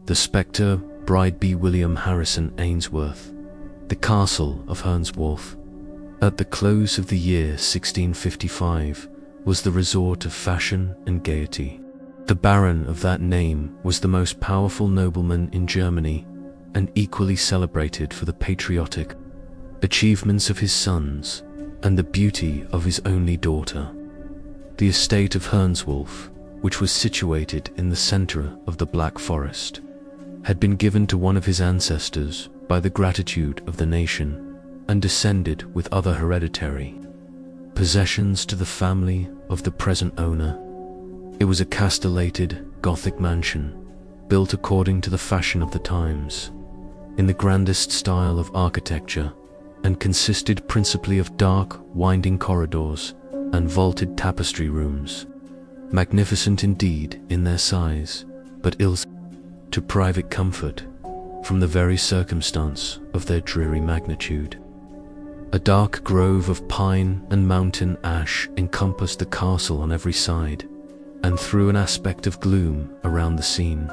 The Spectre, Bride B. William Harrison Ainsworth, the Castle of Hernswolf, at the close of the year 1655, was the resort of fashion and gaiety. The Baron of that name was the most powerful nobleman in Germany and equally celebrated for the patriotic achievements of his sons and the beauty of his only daughter. The estate of Hernswolf, which was situated in the center of the Black Forest, had been given to one of his ancestors by the gratitude of the nation and descended with other hereditary possessions to the family of the present owner. It was a castellated Gothic mansion, built according to the fashion of the times, in the grandest style of architecture, and consisted principally of dark, winding corridors and vaulted tapestry rooms, magnificent indeed in their size, but ill to private comfort from the very circumstance of their dreary magnitude. A dark grove of pine and mountain ash encompassed the castle on every side, and threw an aspect of gloom around the scene,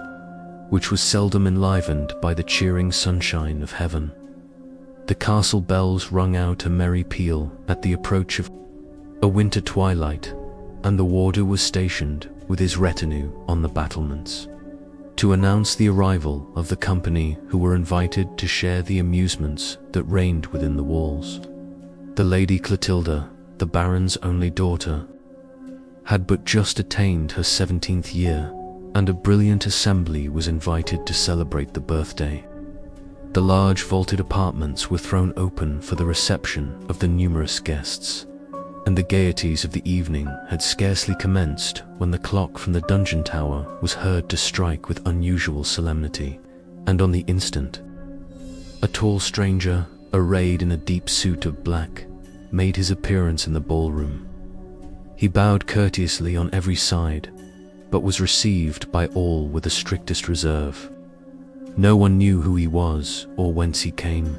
which was seldom enlivened by the cheering sunshine of heaven. The castle bells rung out a merry peal at the approach of a winter twilight, and the warder was stationed with his retinue on the battlements to announce the arrival of the company who were invited to share the amusements that reigned within the walls. The Lady Clotilda, the Baron's only daughter, had but just attained her 17th year, and a brilliant assembly was invited to celebrate the birthday. The large vaulted apartments were thrown open for the reception of the numerous guests, and the gaieties of the evening had scarcely commenced when the clock from the dungeon tower was heard to strike with unusual solemnity, and on the instant, a tall stranger, arrayed in a deep suit of black, made his appearance in the ballroom. He bowed courteously on every side, but was received by all with the strictest reserve. No one knew who he was or whence he came,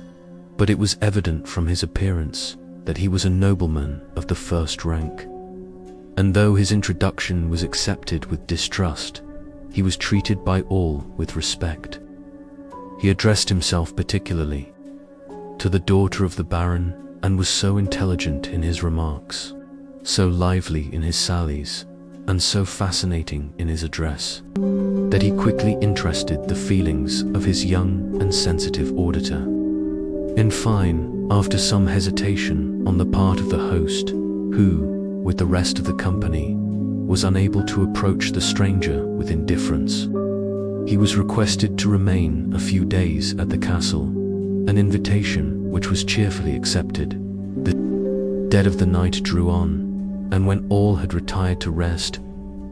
but it was evident from his appearance that he was a nobleman of the first rank. And though his introduction was accepted with distrust, he was treated by all with respect. He addressed himself particularly to the daughter of the Baron, and was so intelligent in his remarks, so lively in his sallies, and so fascinating in his address, that he quickly interested the feelings of his young and sensitive auditor. In fine, after some hesitation on the part of the host, who, with the rest of the company, was unable to approach the stranger with indifference, he was requested to remain a few days at the castle, an invitation which was cheerfully accepted. The dead of the night drew on, and when all had retired to rest,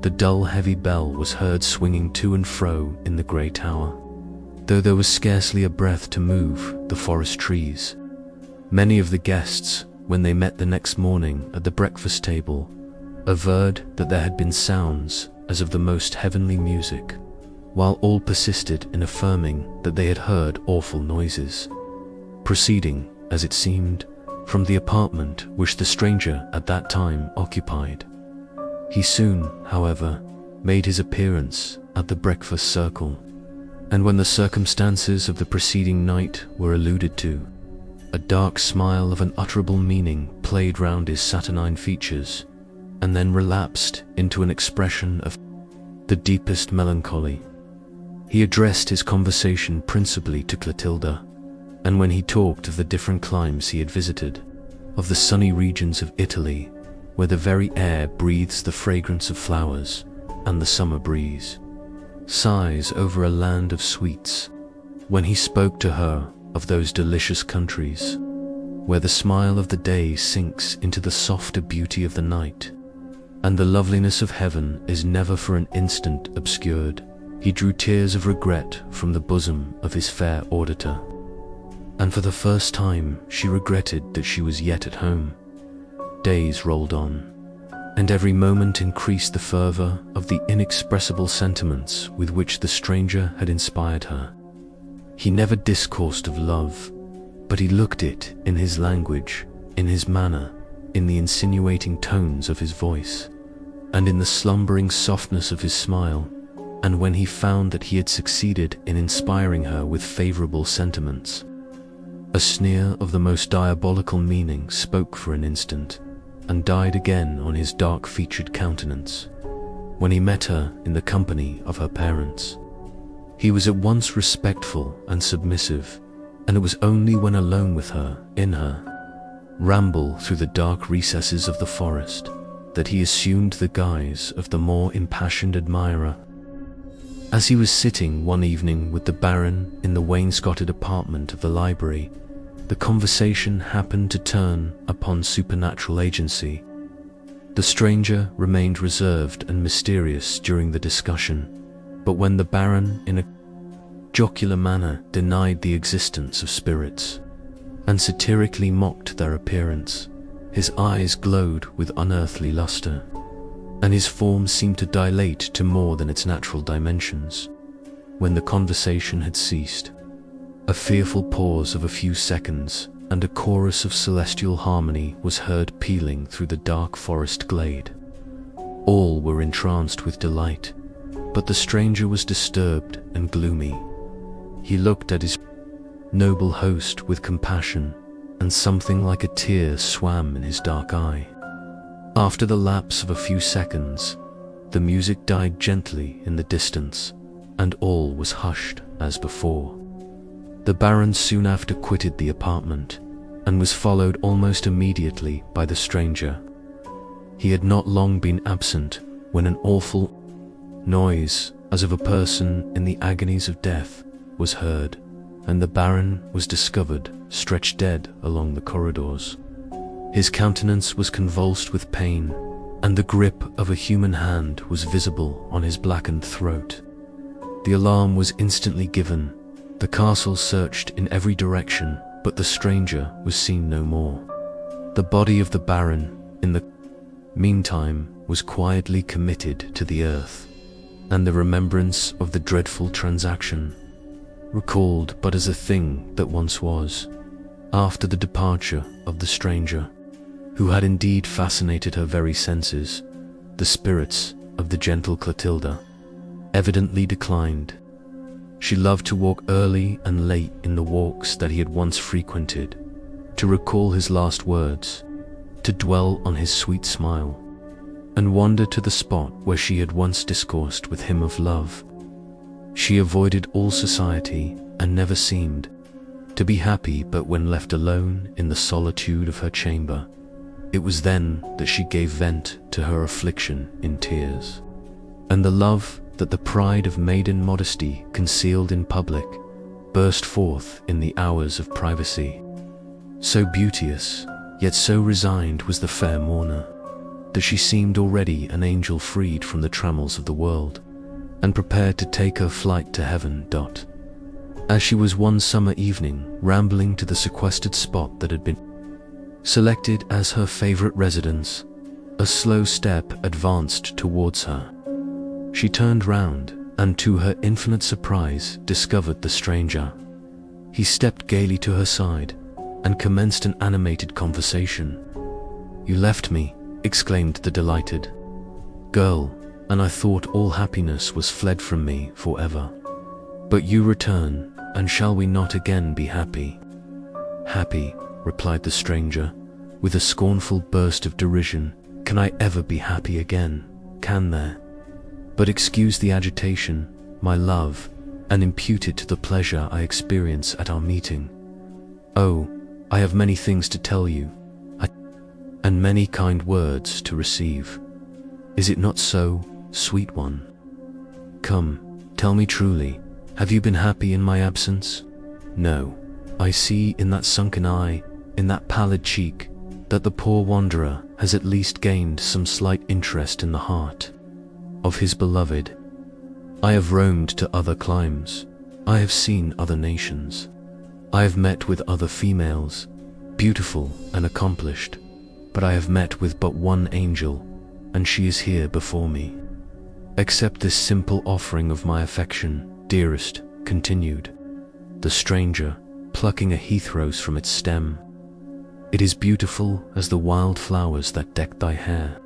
the dull heavy bell was heard swinging to and fro in the grey tower, though there was scarcely a breath to move the forest trees. Many of the guests, when they met the next morning at the breakfast table, averred that there had been sounds as of the most heavenly music, while all persisted in affirming that they had heard awful noises, proceeding, as it seemed, from the apartment which the stranger at that time occupied. He soon, however, made his appearance at the breakfast circle, and when the circumstances of the preceding night were alluded to, a dark smile of unutterable meaning played round his saturnine features, and then relapsed into an expression of the deepest melancholy. He addressed his conversation principally to Clotilda, and when he talked of the different climes he had visited, of the sunny regions of Italy, where the very air breathes the fragrance of flowers, and the summer breeze sighs over a land of sweets, when he spoke to her of those delicious countries, where the smile of the day sinks into the softer beauty of the night, and the loveliness of heaven is never for an instant obscured, he drew tears of regret from the bosom of his fair auditor, and for the first time she regretted that she was yet at home. Days rolled on, and every moment increased the fervour of the inexpressible sentiments with which the stranger had inspired her. He never discoursed of love, but he looked it in his language, in his manner, in the insinuating tones of his voice, and in the slumbering softness of his smile. and when he found that he had succeeded in inspiring her with favorable sentiments, a sneer of the most diabolical meaning spoke for an instant, and died again on his dark-featured countenance. When he met her in the company of her parents, he was at once respectful and submissive, and it was only when alone with her, in her ramble through the dark recesses of the forest, that he assumed the guise of the more impassioned admirer. As he was sitting one evening with the Baron in the wainscoted apartment of the library, the conversation happened to turn upon supernatural agency. The stranger remained reserved and mysterious during the discussion, but when the Baron, in a jocular manner, denied the existence of spirits, and satirically mocked their appearance, his eyes glowed with unearthly luster, and his form seemed to dilate to more than its natural dimensions. When the conversation had ceased, a fearful pause of a few seconds, and a chorus of celestial harmony was heard pealing through the dark forest glade. All were entranced with delight, but the stranger was disturbed and gloomy. He looked at his noble host with compassion, and something like a tear swam in his dark eye. After the lapse of a few seconds, the music died gently in the distance, and all was hushed as before. The Baron soon after quitted the apartment, and was followed almost immediately by the stranger. He had not long been absent when an awful noise, as of a person in the agonies of death, was heard, and the Baron was discovered stretched dead along the corridors. His countenance was convulsed with pain, and the grip of a human hand was visible on his blackened throat. The alarm was instantly given. The castle searched in every direction, but the stranger was seen no more. The body of the Baron, in the meantime, was quietly committed to the earth, and the remembrance of the dreadful transaction, recalled but as a thing that once was, after the departure of the stranger, who had indeed fascinated her very senses, the spirits of the gentle Clotilda evidently declined. She loved to walk early and late in the walks that he had once frequented, to recall his last words, to dwell on his sweet smile, and wander to the spot where she had once discoursed with him of love. She avoided all society and never seemed to be happy but when left alone in the solitude of her chamber. It was then that she gave vent to her affliction in tears, and the love that the pride of maiden modesty concealed in public burst forth in the hours of privacy. So beauteous, yet so resigned was the fair mourner, that she seemed already an angel freed from the trammels of the world, and prepared to take her flight to heaven. As she was one summer evening rambling to the sequestered spot that had been selected as her favorite residence, a slow step advanced towards her. She turned round, and to her infinite surprise discovered the stranger. He stepped gaily to her side, and commenced an animated conversation. "You left me," exclaimed the delighted girl, "and I thought all happiness was fled from me forever. But you return, and shall we not again be happy?" "Happy," replied the stranger, with a scornful burst of derision. "Can I ever be happy again? Can there? But excuse the agitation, my love, and impute it to the pleasure I experience at our meeting. Oh, I have many things to tell you, and many kind words to receive. Is it not so, sweet one? Come, tell me truly, have you been happy in my absence? No, I see in that sunken eye, in that pallid cheek, that the poor wanderer has at least gained some slight interest in the heart of his beloved. I have roamed to other climes, I have seen other nations, I have met with other females, beautiful and accomplished, but I have met with but one angel, and she is here before me. Accept this simple offering of my affection, dearest," continued the stranger, plucking a heath rose from its stem. "It is beautiful as the wild flowers that deck thy hair,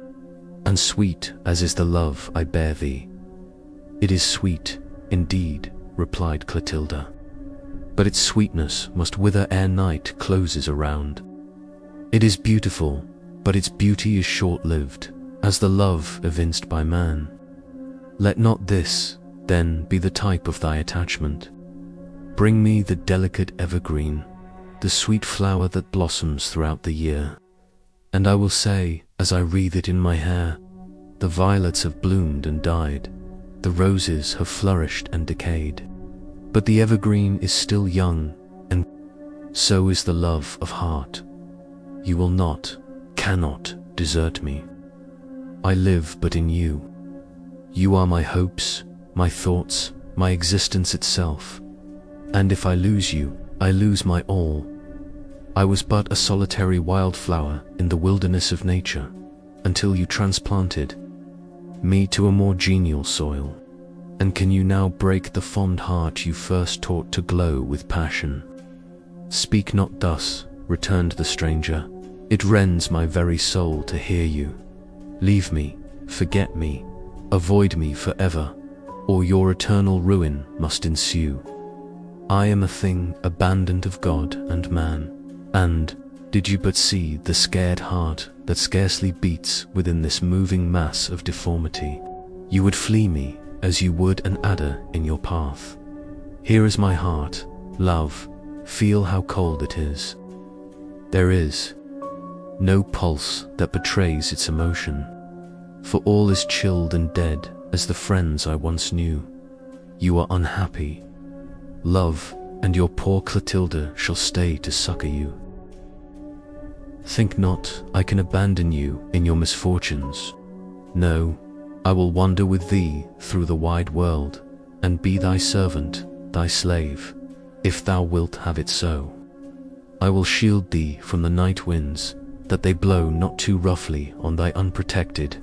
and sweet as is the love I bear thee. "It is sweet, indeed," replied Clotilda, "but its sweetness must wither ere night closes around. It is beautiful, but its beauty is short-lived, as the love evinced by man. Let not this, then, be the type of thy attachment. Bring me the delicate evergreen, the sweet flower that blossoms throughout the year. And I will say, as I wreathe it in my hair, the violets have bloomed and died, the roses have flourished and decayed, but the evergreen is still young, and so is the love of heart. You will not, cannot desert me. I live but in you. You are my hopes, my thoughts, my existence itself. And if I lose you, I lose my all. I was but a solitary wildflower in the wilderness of nature, until you transplanted me to a more genial soil. And can you now break the fond heart you first taught to glow with passion?" "Speak not thus," returned the stranger. "It rends my very soul to hear you. Leave me, forget me, avoid me forever, or your eternal ruin must ensue. I am a thing abandoned of God and man, and, did you but see the scared heart that scarcely beats within this moving mass of deformity, you would flee me as you would an adder in your path. Here is my heart, love, feel how cold it is. There is no pulse that betrays its emotion, for all is chilled and dead as the friends I once knew. You are unhappy. Love, and your poor Clotilda shall stay to succor you. Think not I can abandon you in your misfortunes. No, I will wander with thee through the wide world, and be thy servant, thy slave, if thou wilt have it so. I will shield thee from the night winds, that they blow not too roughly on thy unprotected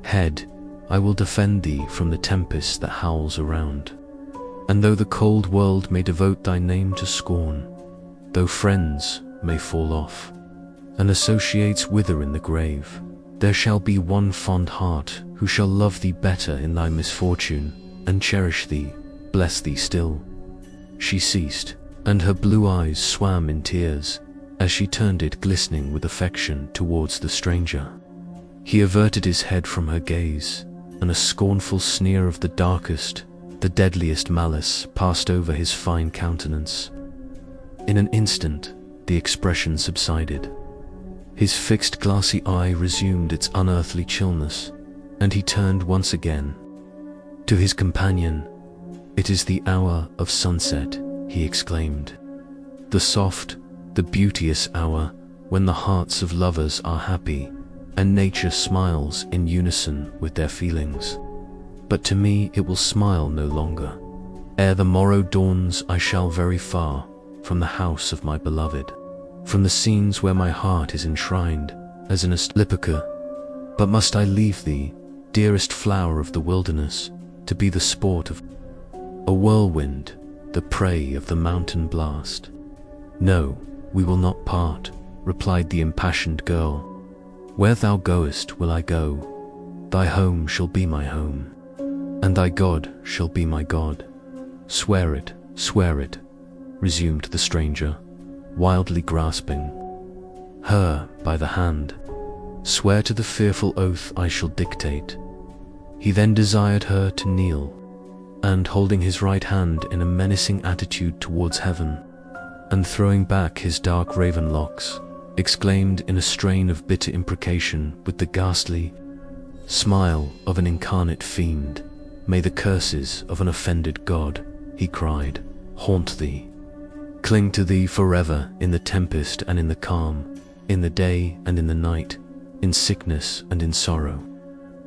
head. I will defend thee from the tempest that howls around. And though the cold world may devote thy name to scorn, though friends may fall off, and associates wither in the grave, there shall be one fond heart who shall love thee better in thy misfortune, and cherish thee, bless thee still." She ceased, and her blue eyes swam in tears, as she turned it glistening with affection towards the stranger. He averted his head from her gaze, and a scornful sneer of the darkest, the deadliest malice passed over his fine countenance. In an instant, the expression subsided. His fixed glassy eye resumed its unearthly chillness, and he turned once again to his companion. "It is the hour of sunset," he exclaimed. "The soft, the beauteous hour when the hearts of lovers are happy, and nature smiles in unison with their feelings. But to me it will smile no longer. Ere the morrow dawns I shall very far from the house of my beloved, from the scenes where my heart is enshrined, as in a sepulchre. But must I leave thee, dearest flower of the wilderness, to be the sport of a whirlwind, the prey of the mountain blast?" "No, we will not part," replied the impassioned girl. "Where thou goest will I go, thy home shall be my home, and thy God shall be my God." swear it," resumed the stranger, wildly grasping her by the hand. "Swear to the fearful oath I shall dictate." He then desired her to kneel, and holding his right hand in a menacing attitude towards heaven, and throwing back his dark raven locks, exclaimed in a strain of bitter imprecation with the ghastly smile of an incarnate fiend, "May the curses of an offended God," he cried, "haunt thee, cling to thee forever in the tempest and in the calm, in the day and in the night, in sickness and in sorrow,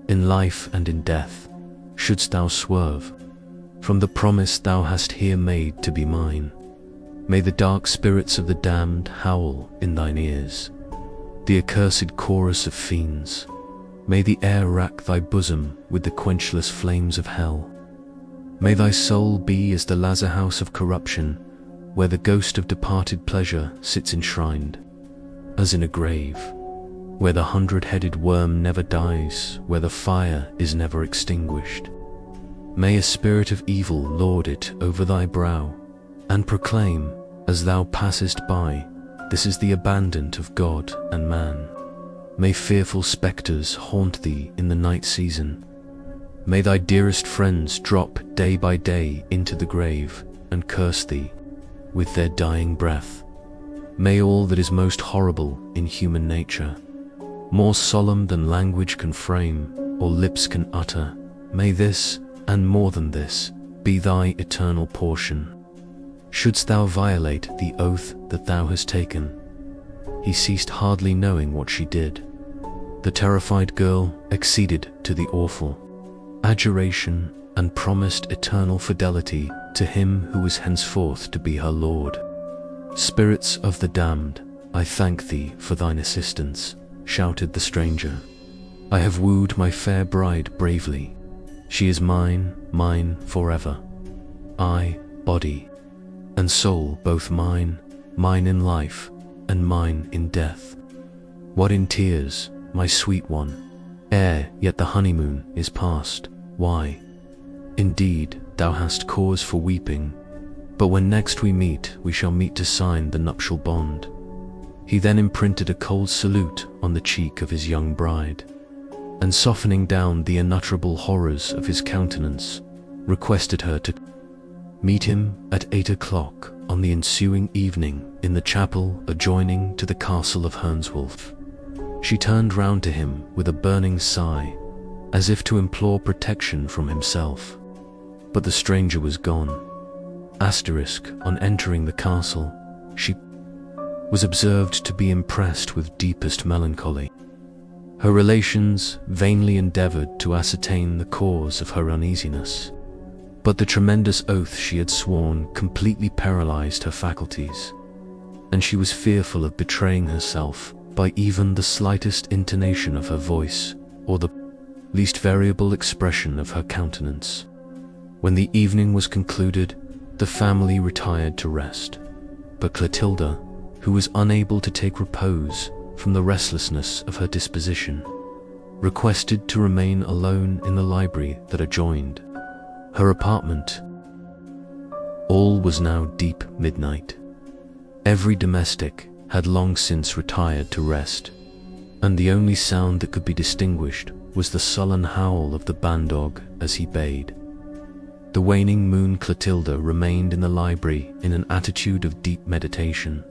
in life and in death, shouldst thou swerve from the promise thou hast here made to be mine. May the dark spirits of the damned howl in thine ears, the accursed chorus of fiends. May the air rack thy bosom with the quenchless flames of hell. May thy soul be as the lazar house of corruption, where the ghost of departed pleasure sits enshrined, as in a grave, where the 100-headed worm never dies, where the fire is never extinguished. May a spirit of evil lord it over thy brow, and proclaim, as thou passest by, this is the abandon of God and man. May fearful spectres haunt thee in the night season. May thy dearest friends drop day by day into the grave and curse thee with their dying breath. May all that is most horrible in human nature, more solemn than language can frame or lips can utter, may this, and more than this, be thy eternal portion. Shouldst thou violate the oath that thou hast taken. He ceased, hardly knowing what she did. The terrified girl acceded to the awful adjuration and promised eternal fidelity to him who was henceforth to be her lord. Spirits of the damned, I thank thee for thine assistance, shouted the stranger. I have wooed my fair bride bravely. She is mine, mine forever. I, body and soul, both mine, mine in life and mine in death. What in tears, my sweet one, ere yet the honeymoon is past? Why, indeed, thou hast cause for weeping, but when next we meet, we shall meet to sign the nuptial bond. He then imprinted a cold salute on the cheek of his young bride, and softening down the unutterable horrors of his countenance, requested her to meet him at 8 o'clock on the ensuing evening in the chapel adjoining to the castle of Hernswolf. She turned round to him with a burning sigh, as if to implore protection from himself. But the stranger was gone. On entering the castle, she was observed to be impressed with deepest melancholy. Her relations vainly endeavored to ascertain the cause of her uneasiness, but the tremendous oath she had sworn completely paralyzed her faculties, and she was fearful of betraying herself by even the slightest intonation of her voice or the least variable expression of her countenance. When the evening was concluded, the family retired to rest, but Clotilda, who was unable to take repose from the restlessness of her disposition, requested to remain alone in the library that adjoined her apartment. All was now deep midnight. Every domestic had long since retired to rest, and the only sound that could be distinguished was the sullen howl of the bandog as he bayed. The waning moon. Clotilda remained in the library in an attitude of deep meditation.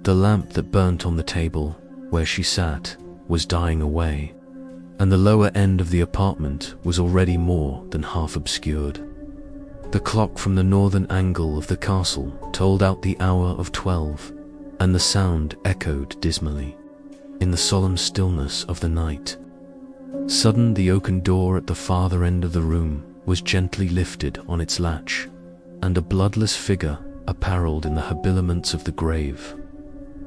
The lamp that burnt on the table where she sat was dying away, and the lower end of the apartment was already more than half obscured. The clock from the northern angle of the castle tolled out the hour of 12, and the sound echoed dismally in the solemn stillness of the night. Sudden, the oaken door at the farther end of the room was gently lifted on its latch, and a bloodless figure, apparelled in the habiliments of the grave,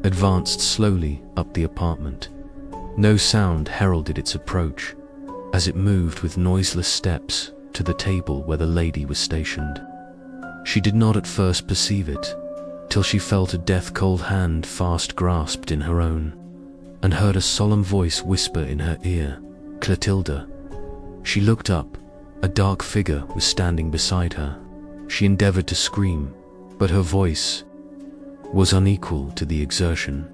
advanced slowly up the apartment. No sound heralded its approach, as it moved with noiseless steps to the table where the lady was stationed. She did not at first perceive it, till she felt a death-cold hand fast grasped in her own, and heard a solemn voice whisper in her ear, "Clotilda." She looked up. A dark figure was standing beside her. She endeavored to scream, but her voice was unequal to the exertion.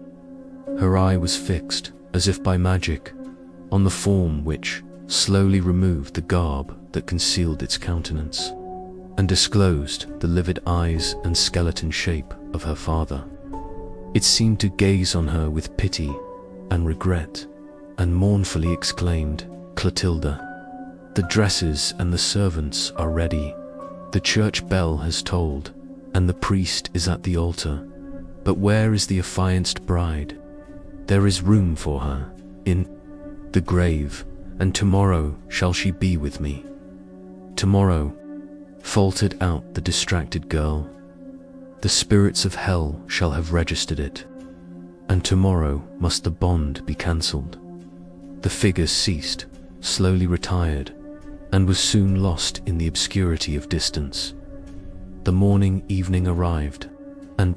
Her eye was fixed, as if by magic, on the form which slowly removed the garb that concealed its countenance, and disclosed the livid eyes and skeleton shape of her father. It seemed to gaze on her with pity and regret, and mournfully exclaimed, "Clotilda, the dresses and the servants are ready. The church bell has tolled, and the priest is at the altar. But where is the affianced bride? There is room for her in the grave, and tomorrow shall she be with me." "Tomorrow," faltered out the distracted girl. "The spirits of hell shall have registered it, and tomorrow must the bond be cancelled." The figure ceased, slowly retired, and was soon lost in the obscurity of distance. The morning evening arrived, and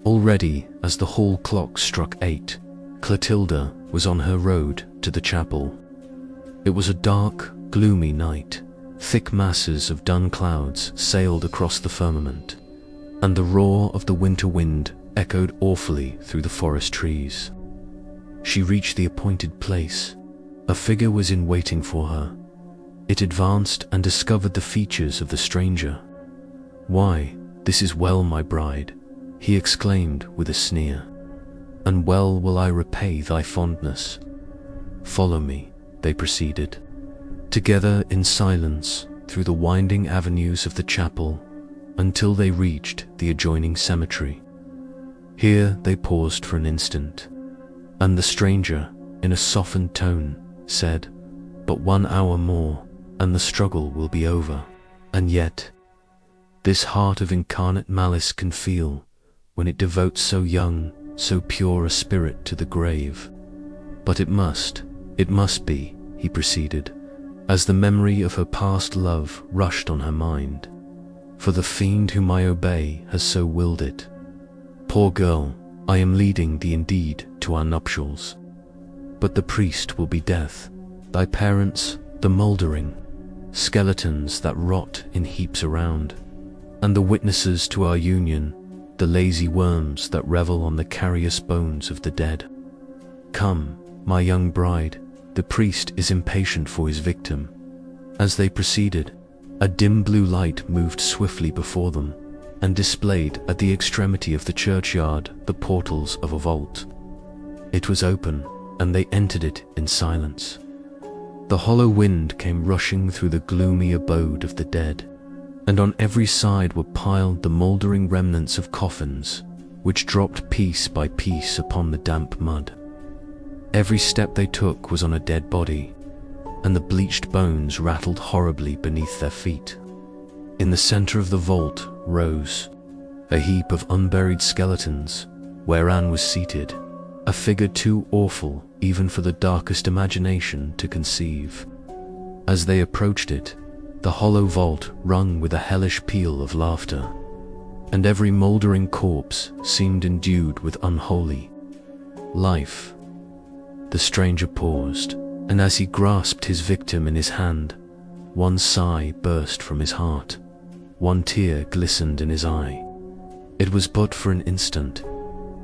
already, as the hall clock struck 8, Clotilda was on her road to the chapel. It was a dark, gloomy night, Thick masses of dun clouds sailed across the firmament, and the roar of the winter wind echoed awfully through the forest trees. She reached the appointed place. A figure was in waiting for her. It advanced and discovered the features of the stranger. "Why, this is well, my bride," he exclaimed with a sneer, "and well will I repay thy fondness." "Follow me," they proceeded, together in silence through the winding avenues of the chapel until they reached the adjoining cemetery. Here they paused for an instant, and the stranger, in a softened tone, said, "But 1 hour more, and the struggle will be over." And yet, this heart of incarnate malice can feel when it devotes so young, so pure a spirit to the grave. "But it must be," he proceeded, as the memory of her past love rushed on her mind, "for the fiend whom I obey has so willed it. Poor girl, I am leading thee indeed to our nuptials, but the priest will be death, thy parents the mouldering skeletons that rot in heaps around, and the witnesses to our union the lazy worms that revel on the carious bones of the dead. Come, my young bride, the priest is impatient for his victim." As they proceeded, a dim blue light moved swiftly before them and displayed at the extremity of the churchyard the portals of a vault. It was open, and they entered it in silence. The hollow wind came rushing through the gloomy abode of the dead, and on every side were piled the mouldering remnants of coffins, which dropped piece by piece upon the damp mud. Every step they took was on a dead body, and the bleached bones rattled horribly beneath their feet. In the center of the vault rose a heap of unburied skeletons, whereon was seated a figure too awful even for the darkest imagination to conceive. As they approached it, the hollow vault rung with a hellish peal of laughter, and every mouldering corpse seemed endued with unholy life. The stranger paused, and as he grasped his victim in his hand, one sigh burst from his heart, one tear glistened in his eye. It was but for an instant.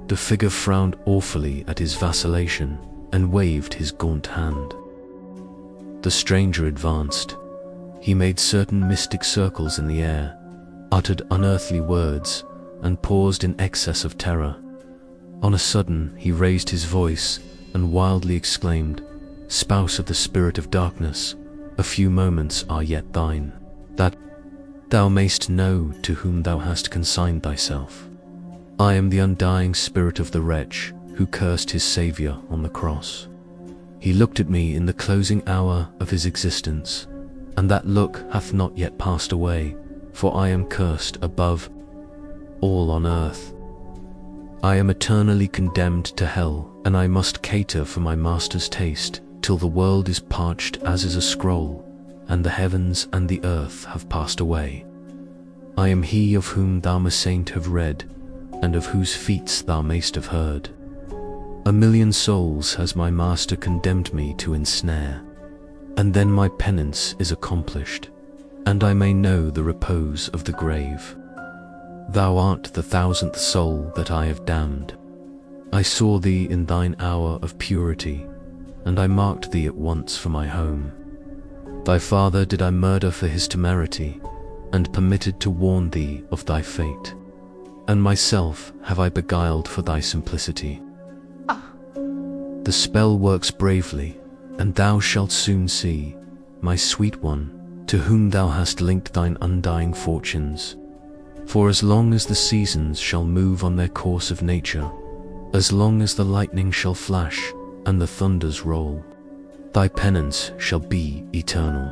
The figure frowned awfully at his vacillation and waved his gaunt hand. The stranger advanced. He made certain mystic circles in the air, uttered unearthly words, and paused in excess of terror. On a sudden he raised his voice and wildly exclaimed, "Spouse of the spirit of darkness, a few moments are yet thine, that thou mayst know to whom thou hast consigned thyself. I am the undying spirit of the wretch who cursed his Saviour on the cross. He looked at me in the closing hour of his existence, and that look hath not yet passed away, for I am cursed above all on earth. I am eternally condemned to hell, and I must cater for my master's taste till the world is parched as is a scroll, and the heavens and the earth have passed away. I am he of whom thou mayst have read, and of whose feats thou mayst have heard. 1,000,000 souls has my master condemned me to ensnare, and then my penance is accomplished, and I may know the repose of the grave. Thou art the 1,000th soul that I have damned. I saw thee in thine hour of purity, and I marked thee at once for my home. Thy father did I murder for his temerity, and permitted to warn thee of thy fate, and myself have I beguiled for thy simplicity. The spell works bravely, and thou shalt soon see, my sweet one, to whom thou hast linked thine undying fortunes. For as long as the seasons shall move on their course of nature, as long as the lightning shall flash and the thunders roll, thy penance shall be eternal.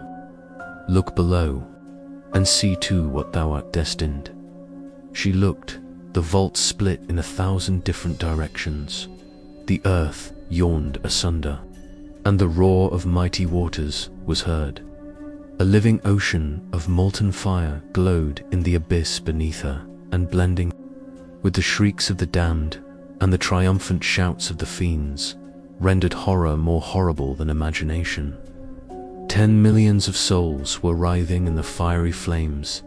Look below, and see too what thou art destined." She looked. The vault split in 1,000 different directions. The earth yawned asunder, and the roar of mighty waters was heard. A living ocean of molten fire glowed in the abyss beneath her, and blending with the shrieks of the damned and the triumphant shouts of the fiends, rendered horror more horrible than imagination. 10 millions of souls were writhing in the fiery flames,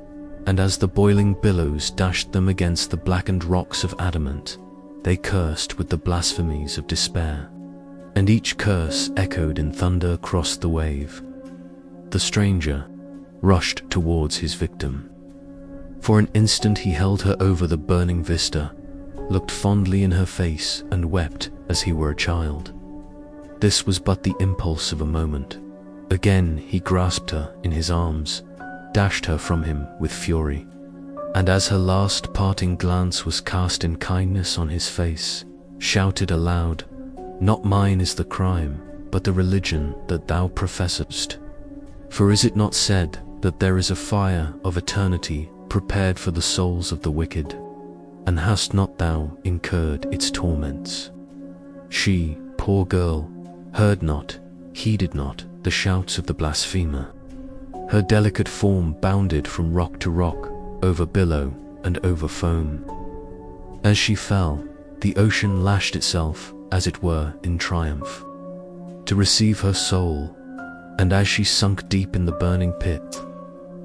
and as the boiling billows dashed them against the blackened rocks of adamant, they cursed with the blasphemies of despair, and each curse echoed in thunder across the wave. The stranger rushed towards his victim. For an instant he held her over the burning vista, looked fondly in her face, and wept as he were a child. This was but the impulse of a moment. Again he grasped her in his arms, dashed her from him with fury, and as her last parting glance was cast in kindness on his face, shouted aloud, "Not mine is the crime, but the religion that thou professest. For is it not said that there is a fire of eternity prepared for the souls of the wicked? And hast not thou incurred its torments?" She, poor girl, heard not, heeded not the shouts of the blasphemer. Her delicate form bounded from rock to rock, over billow and over foam. As she fell, the ocean lashed itself, as it were, in triumph, to receive her soul, and as she sunk deep in the burning pit,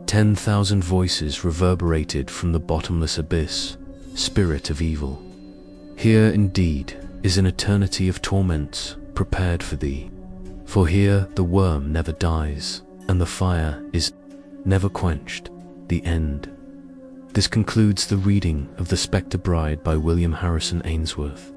10,000 voices reverberated from the bottomless abyss, "Spirit of evil, here indeed is an eternity of torments prepared for thee, for here the worm never dies, and the fire is never quenched, the end." This concludes the reading of The Spectre Bride by William Harrison Ainsworth.